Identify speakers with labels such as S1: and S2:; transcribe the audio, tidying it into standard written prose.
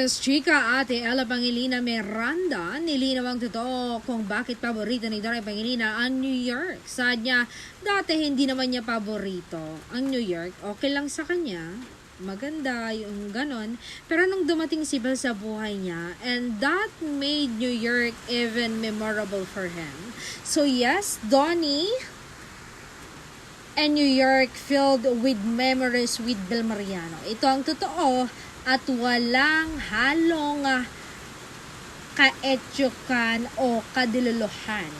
S1: Yes, chika, Ate Ella Pangilinan Miranda, nilinaw ang totoo kung bakit paborito ni Doray Pangilinan ang New York. Saad niya, dati hindi naman niya paborito ang New York. Okay lang sa kanya, maganda yung ganon. Pero nung dumating si Belle sa buhay niya, and that made New York even memorable for him. So yes, Donnie and New York filled with memories with Bel Mariano. Ito ang totoo at walang halong kaetyukan o kadiluluhan.